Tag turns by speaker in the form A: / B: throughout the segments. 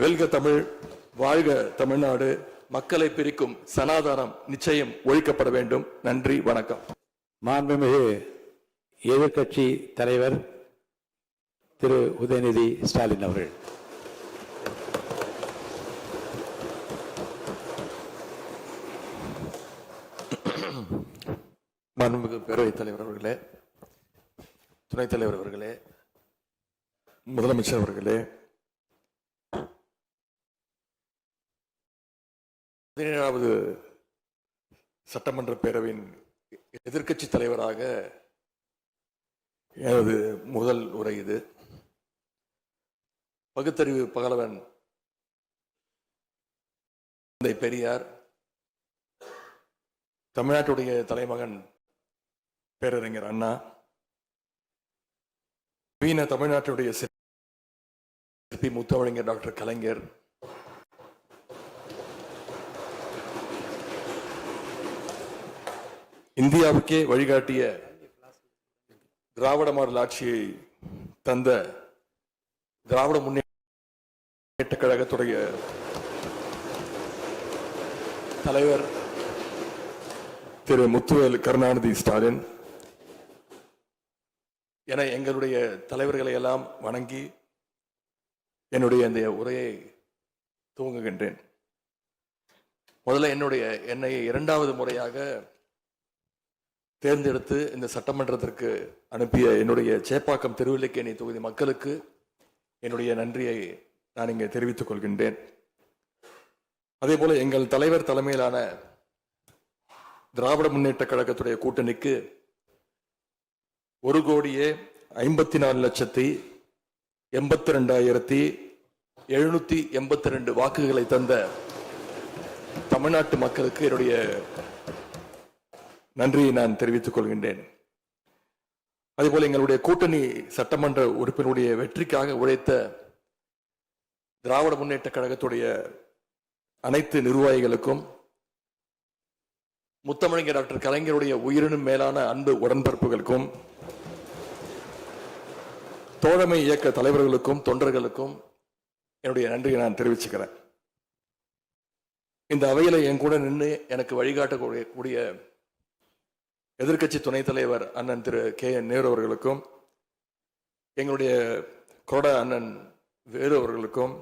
A: வெல்க தமிழ், வாழ்க தமிழ்நாடு, மக்களை பிரிக்கும் சனாதானம் நிச்சயம் ஒழிக்கப்பட வேண்டும். நன்றி, வணக்கம்.
B: மாண்புமிகு எதிர்கட்சி தலைவர் திரு உதயநிதி ஸ்டாலின் அவர்கள்.
A: மாண்புமிகு பேரவைத் தலைவர் அவர்களே, துணைத் தலைவர் அவர்களே, முதலமைச்சர் அவர்களே, 17வது சட்டமன்ற பேரவையின் எதிர்க்கட்சி தலைவராக எனது முதல் உரை இது. பகுத்தறிவு பகலவன் தந்தை பெரியார், தமிழ்நாட்டுடைய தலைமகன் பேரறிஞர் அண்ணா, நவீன தமிழ்நாட்டுடைய சிற்பி முத்தமிழறிஞர் டாக்டர் கலைஞர், இந்தியாவுக்கே வழிகாட்டிய திராவிட மாடல் ஆட்சியை தந்த திராவிட முன்னேற்ற கழகத்துடைய தலைவர் திரு முத்துவேல் கருணாநிதி ஸ்டாலின் என எங்களுடைய தலைவர்களை எல்லாம் வணங்கி என்னுடைய இந்த உரையை துவங்குகின்றேன். முதல்ல என்னை 2வது முறையாக தேர்ந்தெடுத்து இந்த சட்டமன்றத்திற்கு அனுப்பிய என்னுடைய சேப்பாக்கம் திருவல்லிக்கேணி தொகுதி மக்களுக்கு என்னுடைய நன்றியை நான் இங்கே தெரிவித்துக் கொள்கின்றேன். அதே போல எங்கள் தலைவர் தலைமையிலான திராவிட முன்னேற்ற கழகத்துடைய கூட்டணிக்கு 1,82,82,782 வாக்குகளை தந்த தமிழ்நாட்டு மக்களுக்கு என்னுடைய நன்றியை நான் தெரிவித்துக் கொள்கின்றேன். அதேபோல எங்களுடைய கூட்டணி சட்டமன்ற உறுப்பினருடைய வெற்றிக்காக உழைத்த திராவிட முன்னேற்ற கழகத்துடைய அனைத்து நிர்வாகிகளுக்கும், முத்தமிழறிஞர் டாக்டர் கலைஞருடைய உயிரினும் மேலான அன்பு உடன்பிறப்புகளுக்கும், தோழமை இயக்க தலைவர்களுக்கும் தொண்டர்களுக்கும் என்னுடைய நன்றியை நான் தெரிவிச்சுக்கிறேன். இந்த அவையில என் கூட நின்று எனக்கு வழிகாட்டக்கூடிய எதிர்கட்சி துணைத் தலைவர் அண்ணன் திரு KN நேரு அவர்களுக்கும், எங்களுடைய கொறடா அண்ணன் வேலு அவர்களுக்கும்,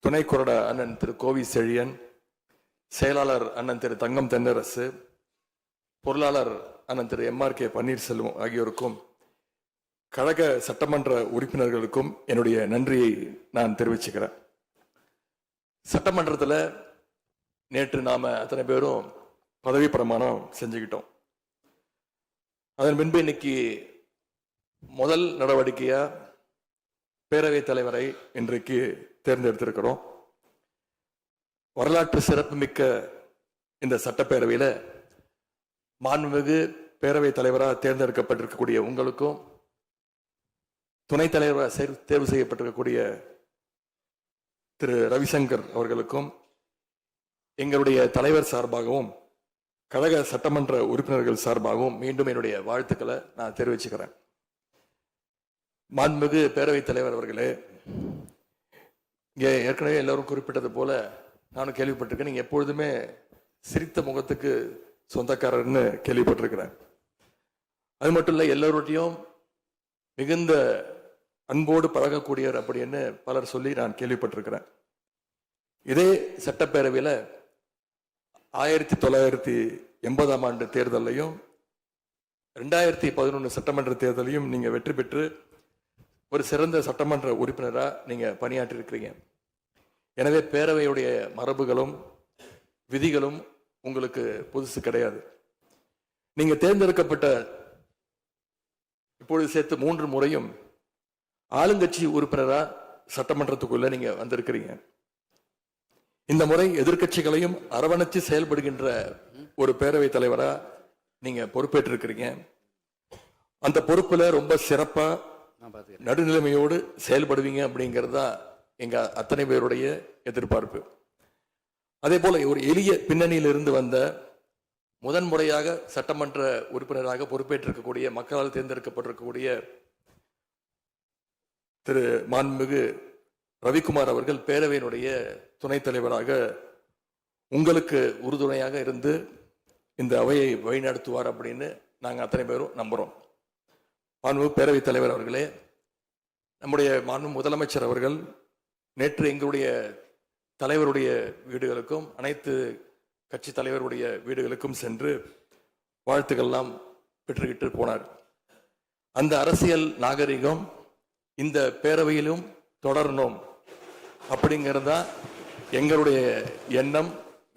A: துணை கொறடா அண்ணன் திரு கோவி செழியன், செயலாளர் அண்ணன் திரு தங்கம் தென்னரசு, பொருளாளர் அண்ணன் திரு MRK பன்னீர்செல்வம் ஆகியோருக்கும், கழக சட்டமன்ற உறுப்பினர்களுக்கும் என்னுடைய நன்றியை நான் தெரிவிச்சுக்கிறேன். சட்டமன்றத்தில் நேற்று நாம அத்தனை பேரும் பதவி பிரமாணம் செஞ்சுக்கிட்டோம். அதன் பின்பு இன்னைக்கு முதல் நடவடிக்கையா பேரவைத் தலைவரை இன்றைக்கு தேர்ந்தெடுத்திருக்கிறோம். வரலாற்று சிறப்புமிக்க இந்த சட்டப்பேரவையில மாண்புமிகு பேரவைத் தலைவராக தேர்ந்தெடுக்கப்பட்டிருக்கக்கூடிய உங்களுக்கும், துணைத் தலைவராக தேர்வு செய்யப்பட்டிருக்கக்கூடிய திரு ரவிசங்கர் அவர்களுக்கும் எங்களுடைய தலைவர் சார்பாகவும் கழக சட்டமன்ற உறுப்பினர்கள் சார்பாகவும் மீண்டும் என்னுடைய வாழ்த்துக்களை நான் தெரிவிச்சுக்கிறேன். மாண்புமிகு பேரவைத் தலைவர் அவர்களே, இங்கே ஏற்கனவே எல்லாரும் குறிப்பிட்டது போல நானும் கேள்விப்பட்டிருக்கேன். நீங்க எப்பொழுதுமே சிரித்த முகத்துக்கு சொந்தக்காரர்னு கேள்விப்பட்டிருக்கிறேன். அது மட்டும் இல்லை, எல்லோருடையும் மிகுந்த அன்போடு பழகக்கூடியவர் அப்படின்னு பலர் சொல்லி நான் கேள்விப்பட்டிருக்கிறேன். இதே சட்டப்பேரவையில் 1980ஆம் ஆண்டு தேர்தலையும் 2011 சட்டமன்ற தேர்தலையும் நீங்க வெற்றி பெற்று ஒரு சிறந்த சட்டமன்ற உறுப்பினராக நீங்க பணியாற்றி இருக்கிறீங்க. எனவே பேரவையுடைய மரபுகளும் விதிகளும் உங்களுக்கு புதுசு கிடையாது. நீங்க தேர்ந்தெடுக்கப்பட்ட இப்பொழுது சேர்த்து 3 முறையும் ஆளுங்கட்சி உறுப்பினராக சட்டமன்றத்துக்குள்ள நீங்க வந்திருக்கிறீங்க. இந்த முறை எதிர்கட்சிகளையும் அரவணைச்சு செயல்படுகின்ற ஒரு பேரவைத் தலைவரா நீங்க பொறுப்பேற்றிருக்கிறீங்க. அந்த பொறுப்புல ரொம்ப சிறப்பா நடுநிலைமையோடு செயல்படுவீங்க அப்படிங்கிறது தான் எங்க அத்தனை பேருடைய எதிர்பார்ப்பு. அதே போல ஒரு எளிய பின்னணியிலிருந்து வந்த முதன்முறையாக சட்டமன்ற உறுப்பினராக பொறுப்பேற்றிருக்கக்கூடிய மக்களால் தேர்ந்தெடுக்கப்பட்டிருக்கக்கூடிய திரு மாண்புமிகு ரவிக்குமார் அவர்கள் பேரவையினுடைய துணைத் தலைவராக உங்களுக்கு உறுதுணையாக இருந்து இந்த அவையை வழிநடத்துவார் அப்படின்னு நாங்கள் அத்தனை பேரும் நம்புகிறோம். மாண்புமிகு பேரவைத் தலைவர் அவர்களே, நம்முடைய மாண்புமிகு முதலமைச்சர் அவர்கள் நேற்று எங்களுடைய தலைவருடைய வீடுகளுக்கும் அனைத்து கட்சி தலைவருடைய வீடுகளுக்கும் சென்று வாழ்த்துக்கள்லாம் பெற்றுக்கிட்டு போனார். அந்த அரசியல் நாகரிகம் இந்த பேரவையிலும் தொடரணும் அப்படிங்கிறதா எங்களுடைய எண்ணம்,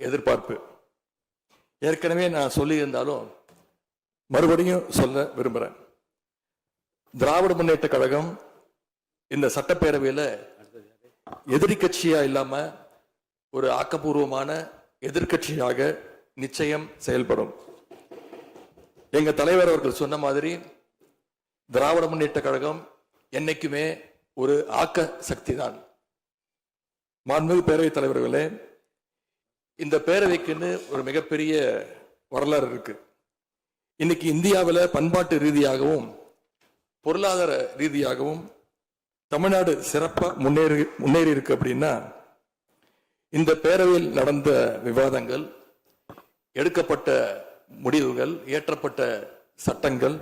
A: எதிர்பார்ப்பு. ஏற்கனவே நான் சொல்லியிருந்தாலும் மறுபடியும் சொல்ல விரும்புகிறேன். திராவிட முன்னேற்ற கழகம் இந்த சட்டப்பேரவையில் எதிரி கட்சியா இல்லாம ஒரு ஆக்கப்பூர்வமான எதிர்கட்சியாக நிச்சயம் செயல்படும். எங்க தலைவர் அவர்கள் சொன்ன மாதிரி திராவிட முன்னேற்ற கழகம் என்னைக்குமே ஒரு ஆக்க சக்தி தான். மாண்புமிகு பேரவைத் தலைவர்களே, இந்த பேரவைக்குன்னு ஒரு மிகப்பெரிய வரலாறு இருக்கு. இன்னைக்கு இந்தியாவில் பண்பாட்டு ரீதியாகவும் பொருளாதார ரீதியாகவும் தமிழ்நாடு சிறப்பா முன்னேறி இருக்கு அப்படின்னா இந்த பேரவையில் நடந்த விவாதங்கள், எடுக்கப்பட்ட முடிவுகள், இயற்றப்பட்ட சட்டங்கள்,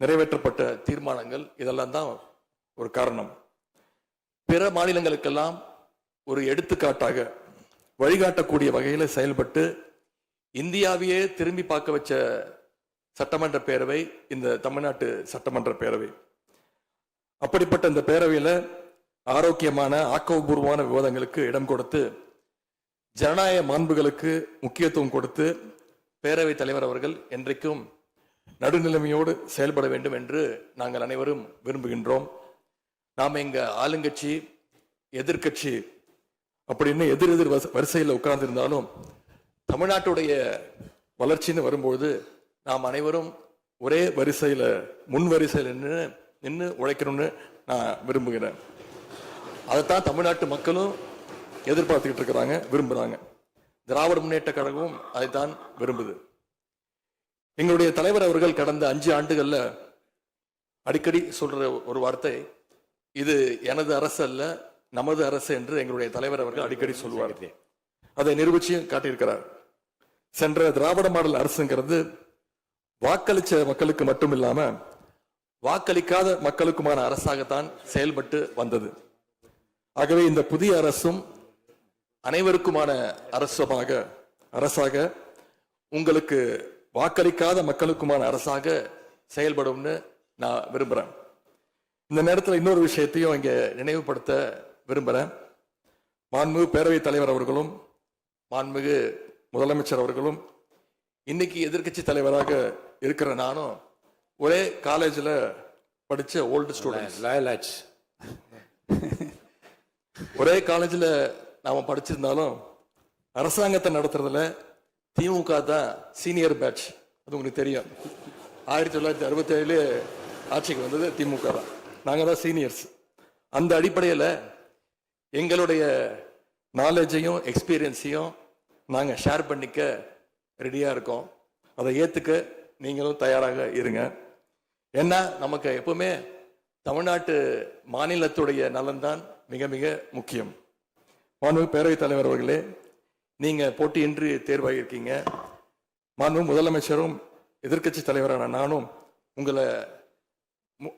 A: நிறைவேற்றப்பட்ட தீர்மானங்கள் இதெல்லாம் தான் ஒரு காரணம். பிற மாநிலங்களுக்கெல்லாம் ஒரு எடுத்துக்காட்டாக வழிகாட்டக்கூடிய வகையில் செயல்பட்டு இந்தியாவையே திரும்பி பார்க்க வச்ச சட்டமன்ற பேரவை இந்த தமிழ்நாட்டு சட்டமன்ற பேரவை. அப்படிப்பட்ட இந்த பேரவையில் ஆரோக்கியமான ஆக்கப்பூர்வமான விவாதங்களுக்கு இடம் கொடுத்து ஜனநாயக மாண்புகளுக்கு முக்கியத்துவம் கொடுத்து பேரவைத் தலைவர் அவர்கள் என்றைக்கும் நடுநிலைமையோடு செயல்பட வேண்டும் என்று நாங்கள் அனைவரும் விரும்புகின்றோம். நாம் எங்க ஆளுங்கட்சி எதிர்கட்சி அப்படின்னு எதிர் வரிசையில் உட்கார்ந்திருந்தாலும் தமிழ்நாட்டுடைய வளர்ச்சின்னு வரும்போது நாம் அனைவரும் ஒரே வரிசையில முன் வரிசையில் நின்று உழைக்கணும்னு நான் விரும்புகிறேன். அதைத்தான் தமிழ்நாட்டு மக்களும் எதிர்பார்த்துக்கிட்டு இருக்கிறாங்க, விரும்புறாங்க. திராவிட முன்னேற்ற கழகமும் அதைத்தான் விரும்புது. எங்களுடைய தலைவர் அவர்கள் கடந்த 5 ஆண்டுகள்ல அடிக்கடி சொல்ற ஒரு வார்த்தை, இது எனது அரசு அல்ல நமது அரசு என்று எங்களுடைய தலைவர் அவர்கள் அடிக்கடி சொல்வார். அதை நிரூபிச்சியும் காட்டியிருக்கிறார். சென்ற திராவிட மாடல் அரசுங்கிறது வாக்களிச்ச மக்களுக்கு மட்டும் இல்லாம வாக்களிக்காத மக்களுக்குமான அரசாகத்தான் செயல்பட்டு வந்தது. ஆகவே இந்த புதிய அரசும் அனைவருக்குமான அரசாக உங்களுக்கு வாக்களிக்காத மக்களுக்குமான அரசாக செயல்படும்னு நான் விரும்புறேன். இந்த நேரத்தில் இன்னொரு விஷயத்தையும் இங்க நினைவுபடுத்த விரும்புறேன். மாண்புமிகு பேரவைத் தலைவர் அவர்களும் மாண்புமிகு முதலமைச்சர் அவர்களும் இன்னைக்கு எதிர்கட்சி தலைவராக இருக்கிற நானும் ஒரே காலேஜில் படிச்ச ஓல்டு ஸ்டூடெண்ட்ஸ். ஒரே காலேஜில் நாம படிச்சிருந்தாலும் அரசாங்கத்தை நடத்துறதுல திமுக தான் சீனியர் பேட்ச். அது உங்களுக்கு தெரியும். 1967 ஆட்சிக்கு வந்தது திமுக தான். நாங்க தான் சீனியர்ஸ். அந்த அடிப்படையில் எங்களுடைய நாலேஜையும் எக்ஸ்பீரியன்ஸையும் நாங்க ஷேர் பண்ணிக்க ரெடியா இருக்கோம். அதை ஏத்துக்க நீங்களும் தயாராக இருங்க. ஏன்னா நமக்கு எப்பவுமே தமிழ்நாட்டு மாநிலத்துடைய நலன்தான் மிக மிக முக்கியம். மாண்புமிகு பேரவைத் தலைவர் அவர்களே, நீங்க போட்டியின்றி தேர்வாகியிருக்கீங்க. மாண்புமிகு முதலமைச்சரும் எதிர்கட்சி தலைவரான நானும் உங்களை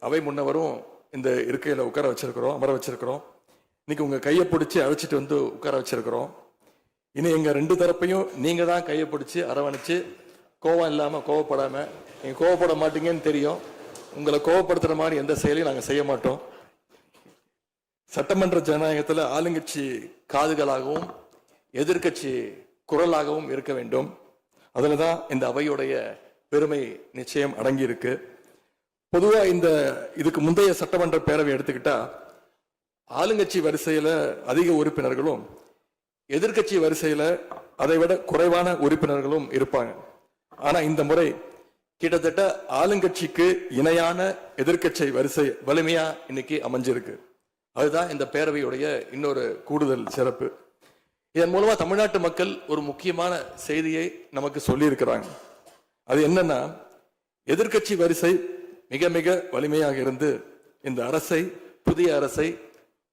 A: அவை முன்னவரும் இந்த இருக்கையில உட்கார வச்சிருக்கிறோம், அமர வச்சிருக்கிறோம். இன்னைக்கு உங்க கையை பிடிச்சி அழைச்சிட்டு வந்து உட்கார வச்சிருக்கிறோம். இனி எங்க 2 தரப்பையும் நீங்க தான் கையை பிடிச்சி அரவணைச்சு கோவம் இல்லாம கோவப்படாம, நீங்க கோவப்பட மாட்டீங்கன்னு தெரியும். உங்களை கோவப்படுத்துற மாதிரி எந்த செயலையும் நாங்க செய்ய மாட்டோம். சட்டமன்ற ஜனநாயகத்துல ஆளுங்கட்சி காதுகளாகவும் எதிர்கட்சி குரலாகவும் இருக்க வேண்டும். அதுலதான் இந்த அவையுடைய பெருமை நிச்சயம் அடங்கி இருக்கு. பொதுவா இதுக்கு முந்தைய சட்டமன்ற பேரவை எடுத்துக்கிட்டா ஆளுங்கட்சி வரிசையில அதிக உறுப்பினர்களும் எதிர்கட்சி வரிசையில அதை விட குறைவான உறுப்பினர்களும் இருப்பாங்க. ஆனா இந்த முறை கிட்டத்தட்ட ஆளுங்கட்சிக்கு இணையான எதிர்கட்சி வரிசை வலிமையா இன்னைக்கு அமைஞ்சிருக்கு. அதுதான் இந்த பேரவையுடைய இன்னொரு கூடுதல் சிறப்பு. இதன் மூலமா தமிழ்நாட்டு மக்கள் ஒரு முக்கியமான செய்தியை நமக்கு சொல்லி இருக்கிறாங்க. அது என்னன்னா, எதிர்கட்சி வரிசை மிக மிக வலிமையாக இருந்து இந்த அரசை, புதிய அரசை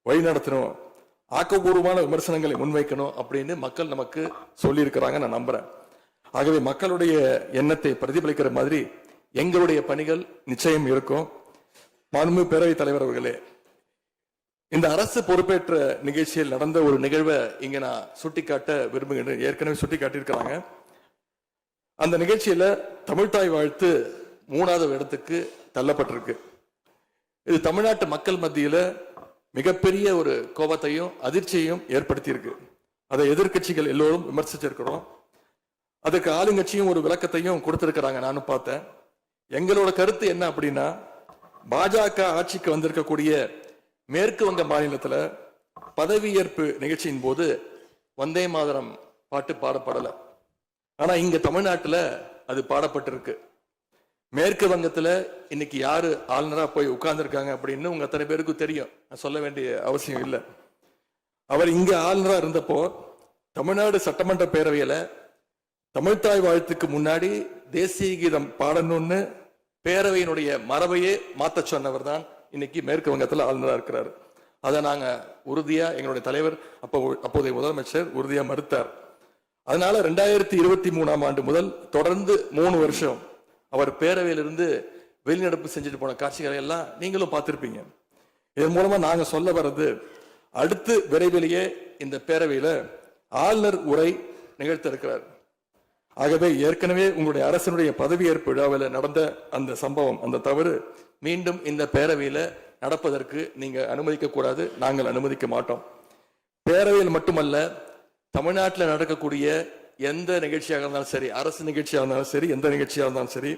A: வழிநடத்தணும் ஆக்கப்பூர்வமான விமர்சனங்களை முன்வைக்கணும் அப்படின்னு மக்கள் நமக்கு சொல்லியிருக்கிறாங்க, நான் நம்புறேன். ஆகவே மக்களுடைய எண்ணத்தை பிரதிபலிக்கிற மாதிரி எங்களுடைய பணிகள் நிச்சயம் இருக்கும். மாண்புமிகு பேரவைத் தலைவர் அவர்களே, இந்த அரசு பொறுப்பேற்ற நிகழ்ச்சியில் நடந்த ஒரு நிகழ்வை இங்க நான் சுட்டிக்காட்ட விரும்புகின்றேன். ஏற்கனவே சுட்டிக்காட்டியிருக்கிறாங்க. அந்த நிகழ்ச்சியில தமிழ்தாய் வாழ்த்து 3வது இடத்துக்கு தள்ளப்பட்டிருக்கு. இது தமிழ்நாட்டு மக்கள் மத்தியில மிகப்பெரிய ஒரு கோபத்தையும் அதிர்ச்சியையும் ஏற்படுத்தி இருக்கு. அதை எதிர்கட்சிகள் எல்லோரும் விமர்சிச்சிருக்கிறோம். அதுக்கு ஆளுங்கட்சியும் ஒரு விளக்கத்தையும் கொடுத்திருக்கிறாங்க, நானும் பார்த்தேன். எங்களோட கருத்து என்ன அப்படின்னா, பாஜக ஆட்சிக்கு வந்திருக்கக்கூடிய மேற்கு வங்க மாநிலத்துல பதவியேற்பு நிகழ்ச்சியின் போது வந்தே மாதரம் பாட்டு பாடப்படல. ஆனா இங்க தமிழ்நாட்டுல அது பாடப்பட்டிருக்கு. மேற்கு வங்கத்துல இன்னைக்கு யாரு ஆளுநரா போய் உட்கார்ந்து இருக்காங்க அப்படின்னு உங்க அத்தனை பேருக்கும் தெரியும், நான் சொல்ல வேண்டிய அவசியம் இல்லை. அவர் இங்க ஆளுநரா இருந்தப்போ தமிழ்நாடு சட்டமன்ற பேரவையில தமிழ்தாய் வாழ்த்துக்கு முன்னாடி தேசிய கீதம் பாடணும்னு பேரவையினுடைய மரபையே மாத்த சொன்னவர் தான் இன்னைக்கு மேற்கு வங்கத்துல ஆளுநரா இருக்கிறார். அதை நாங்க உறுதியா, எங்களுடைய தலைவர் அப்போதைய முதலமைச்சர் உறுதியா மறுத்தார். அதனால 2023ஆம் ஆண்டு முதல் தொடர்ந்து 3 வருஷம் அவர் பேரவையிலிருந்து வெளிநடப்பு செஞ்சுட்டு போன காட்சிகளை எல்லாம் நீங்களும் பார்த்திருப்பீங்க. இதன் மூலமா நாங்க சொல்ல வர்றது, அடுத்து விரைவிலேயே இந்த பேரவையில ஆளுநர் உரை நிகழ்த்த இருக்கிறார். ஆகவே ஏற்கனவே உங்களுடைய அரசினுடைய பதவியேற்பு விழாவில் நடந்த அந்த சம்பவம், அந்த தவறு மீண்டும் இந்த பேரவையில நடப்பதற்கு நீங்க அனுமதிக்க கூடாது, நாங்கள் அனுமதிக்க மாட்டோம். பேரவையில் மட்டுமல்ல, தமிழ்நாட்டில் நடக்கக்கூடிய எந்த நிகழ்ச்சியாக இருந்தாலும் சரி, அரசு நிகழ்ச்சியாக இருந்தாலும் சரி, எந்த நிகழ்ச்சியாக இருந்தாலும் சரி,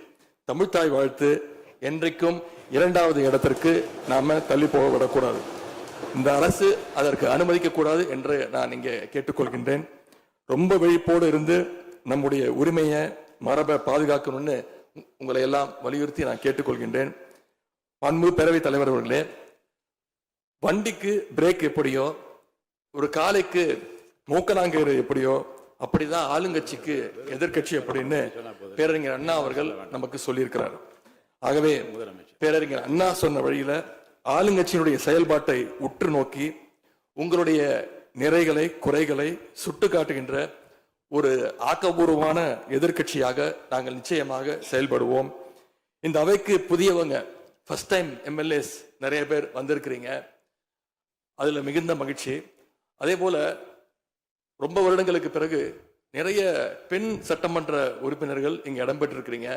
A: தமிழ்தாய் வாழ்த்து என்றைக்கும் 2வது இடத்திற்கு நாம தள்ளி போக விடக்கூடாது. இந்த அரசு அதற்கு அனுமதிக்க கூடாது என்று நான் இங்கே கேட்டுக்கொள்கின்றேன். ரொம்ப விழிப்போடு இருந்து நம்முடைய உரிமையை, மரபை பாதுகாக்கணும்னு உங்களை எல்லாம் வலியுறுத்தி நான் கேட்டுக்கொள்கின்றேன். மாண்புமிகு பேரவைத் தலைவர் அவர்களே, வண்டிக்கு பிரேக் எப்படியோ, ஒரு காலைக்கு மூக்கனாங்கயிறு எப்படியோ, அப்படிதான் ஆளுங்கட்சிக்கு எதிர்கட்சி அப்படின்னு பேரறிஞர் அண்ணா அவர்கள் நமக்கு சொல்லியிருக்கிறார். ஆகவே பேரறிஞர் அண்ணா சொன்ன வழியில ஆளுங்கட்சியினுடைய செயல்பாட்டை உற்று நோக்கி உங்களுடைய நிறைகளை, குறைகளை சுட்டு காட்டுகின்ற ஒரு ஆக்கப்பூர்வமான எதிர்கட்சியாக நாங்கள் நிச்சயமாக செயல்படுவோம். இந்த அவைக்கு புதியவங்க, ஃபர்ஸ்ட் டைம் எம்எல்ஏஸ் நிறைய பேர் வந்திருக்கிறீங்க, அதுல மிகுந்த மகிழ்ச்சி. அதே போல ரொம்ப வருடங்களுக்கு பிறகு நிறைய பெண் சட்டமன்ற உறுப்பினர்கள் இங்க இடம்பெற்றிருக்கிறீங்க,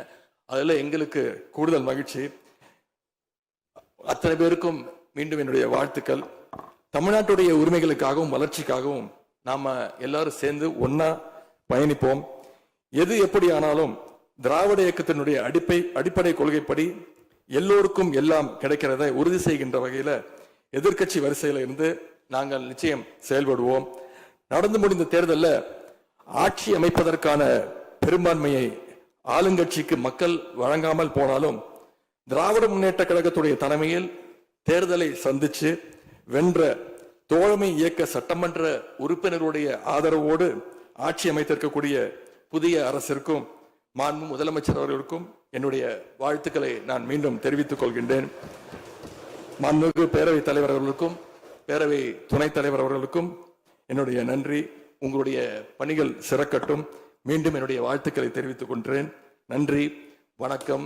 A: அதுல எங்களுக்கு கூடுதல் மகிழ்ச்சி. அத்தனை பேருக்கும் மீண்டும் என்னுடைய வாழ்த்துக்கள். தமிழ்நாட்டுடைய உரிமைகளுக்காகவும் வளர்ச்சிக்காகவும் நாம எல்லாரும் சேர்ந்து ஒன்னா பயணிப்போம். எது எப்படி ஆனாலும் திராவிட இயக்கத்தினுடைய அடிப்படை கொள்கைப்படி எல்லோருக்கும் எல்லாம் கிடைக்கிறதை உறுதி செய்கின்ற வகையில எதிர்கட்சி வரிசையில இருந்து நாங்கள் நிச்சயம் செயல்படுவோம். நடந்து முடிந்த தேர்தலில் ஆட்சி அமைப்பதற்கான பெரும்பான்மையை ஆளுங்கட்சிக்கு மக்கள் வழங்காமல் போனாலும் திராவிட முன்னேற்ற கழகத்துடைய தலைமையில் தேர்தலை சந்திச்சு வென்ற தோழமை இயக்க சட்டமன்ற உறுப்பினருடைய ஆதரவோடு ஆட்சி அமைத்திருக்கக்கூடிய புதிய அரசிற்கும் மாண்பு முதலமைச்சர் அவர்களுக்கும் என்னுடைய வாழ்த்துக்களை நான் மீண்டும் தெரிவித்துக் கொள்கின்றேன். மாண்புமிகு பேரவைத் தலைவர் அவர்களுக்கும் பேரவை துணைத் தலைவர் அவர்களுக்கும் என்னுடைய நன்றி. உங்களுடைய பணிகள் சிறக்கட்டும். மீண்டும் என்னுடைய வாழ்த்துக்களை தெரிவித்துக் கொள்கிறேன். நன்றி, வணக்கம்.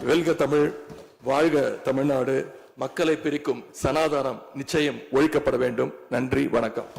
A: வெல்க தமிழ், வாழ்க தமிழ்நாடு. மக்களை பிரிக்கும் சனாதானம் நிச்சயம் ஒழிக்கப்பட வேண்டும். நன்றி, வணக்கம்.